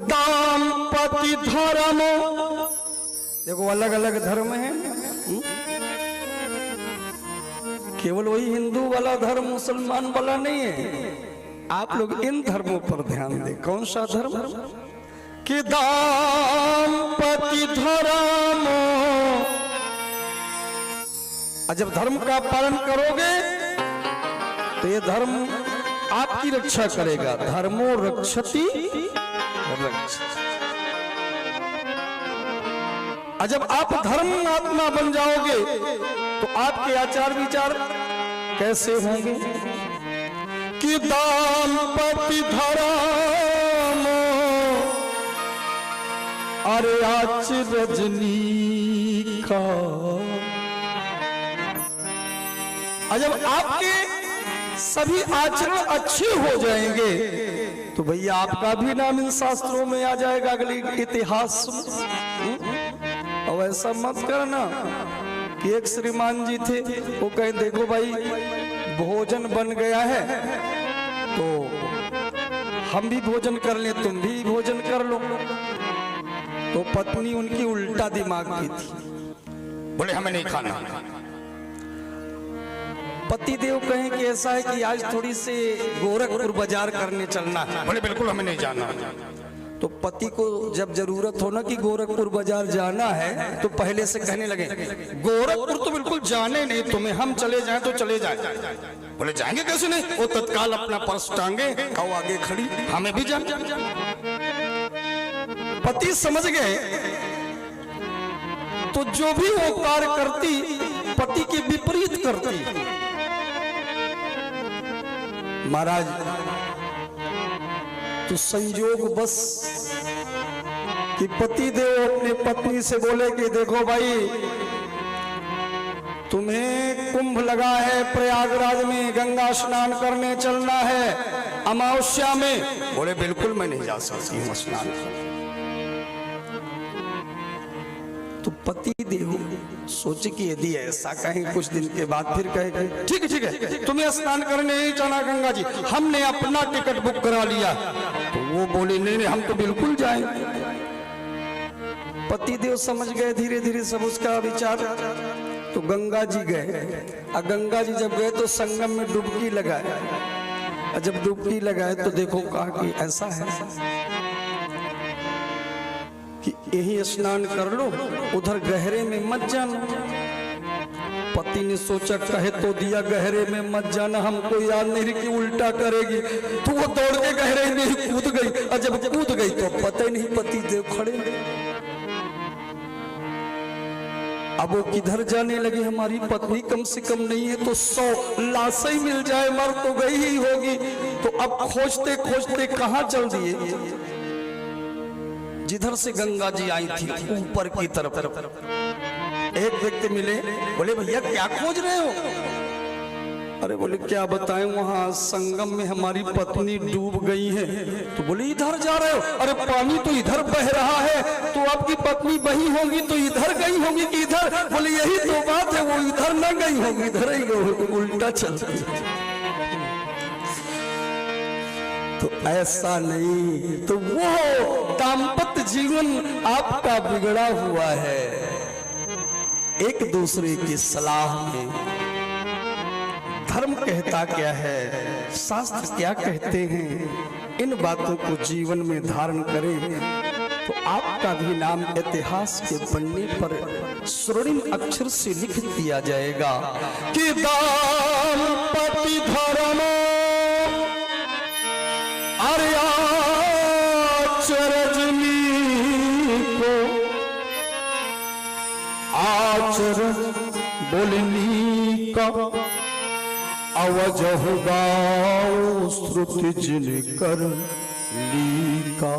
दाम्पत्य धर्म, देखो अलग अलग धर्म है, केवल वही हिंदू वाला धर्म मुसलमान वाला नहीं है। आप लोग इन धर्मों पर ध्यान दें। कौन सा धर्म? कि दाम्पत्य धर्म, जब धर्म का पालन करोगे तो ये धर्म आपकी रक्षा करेगा। धर्मो रक्षति रक्षति। जब आप धर्म आत्मा बन जाओगे तो आपके आचार विचार कैसे होंगे? कि दाम्पत्य धर्म, अरे आज रजनी का। जब आपके सभी आचरण अच्छे हो जाएंगे तो भैया आपका भी नाम इन शास्त्रों में आ जाएगा अगले इतिहास में। और ऐसा मत करना कि एक श्रीमान जी थे, वो कहे देखो भाई भोजन बन गया है तो हम भी भोजन कर ले, तुम भी भोजन कर लो। तो पत्नी उनकी उल्टा दिमाग की थी, बोले हमें नहीं खाना। पति देव कहें कि ऐसा है कि आज थोड़ी से गोरखपुर बाजार करने चलना है, बोले बिल्कुल हमें नहीं जाना। तो पति को जब जरूरत हो ना कि गोरखपुर बाजार जाना है तो पहले से कहने लगे गोरखपुर तो बिल्कुल जाने नहीं तुम्हें, हम चले जाएं तो चले जाएं। बोले जाएंगे कैसे नहीं? वो तत्काल अपना पर्स टांगे और आगे खड़ी, हमें भी जाना। पति समझ गए तो जो भी वो कार्य करती पति के विपरीत करती। महाराज तो संयोग बस कि पति देव अपने पत्नी से बोले कि देखो भाई तुम्हें कुंभ लगा है, प्रयागराज में गंगा स्नान करने चलना है अमावस्या में। बोले बिल्कुल मैं नहीं जा सकती हूँ स्नान। तो पति देव सोचे कि यदि ऐसा कहें कुछ दिन के बाद फिर कहे ठीक है तुम्हें स्नान करने नहीं जाना गंगा जी, हमने अपना टिकट बुक करा लिया। तो वो बोले नहीं हम तो बिल्कुल जाएंगे। पति देव समझ गए धीरे धीरे सब उसका विचार। तो गंगा जी गए, और गंगा जी जब गए तो संगम में डुबकी लगाए, और जब डुबकी लगाए तो देखो कहा कि ऐसा है कि यही स्नान कर लो, उधर गहरे में मत जाना। पति ने सोचा कहे तो दिया गहरे में मत जाना, हमको याद नहीं कि उल्टा करेगी। तो वो दौड़ के गहरे में ही कूद गई, और जब कूद गई तो पता ही नहीं पति देव खड़े। अब वो किधर जाने लगी, हमारी पत्नी कम से कम नहीं है तो 100 लाशें ही मिल जाए, मर तो गई ही होगी। तो अब खोजते खोजते कहाँ चल दिए, जिधर से गंगा जी आई थी ऊपर की तरफ। एक व्यक्ति मिले, बोले भैया क्या खोज रहे हो? अरे बोले क्या बताएं, वहां संगम में हमारी पत्नी डूब गई है। तो बोले इधर जा रहे हो? अरे पानी तो इधर बह रहा है, तो आपकी पत्नी बही होगी तो इधर गई होगी कि इधर? बोले यही तो बात है, वो इधर न गई होगी इधर ही गई होगी, उल्टा चलती। तो ऐसा नहीं, तो वो दाम्पत्य जीवन आपका बिगड़ा हुआ है। एक दूसरे की सलाह में धर्म कहता क्या है, शास्त्र क्या कहते हैं, इन बातों को जीवन में धारण करें तो आपका भी नाम इतिहास के पन्ने पर स्वर्णिम अक्षर से लिख दिया जाएगा कि दाम्पत्य धर्म आचरण बोलनी का अवजह गाओ श्रुति जिन कर ली का।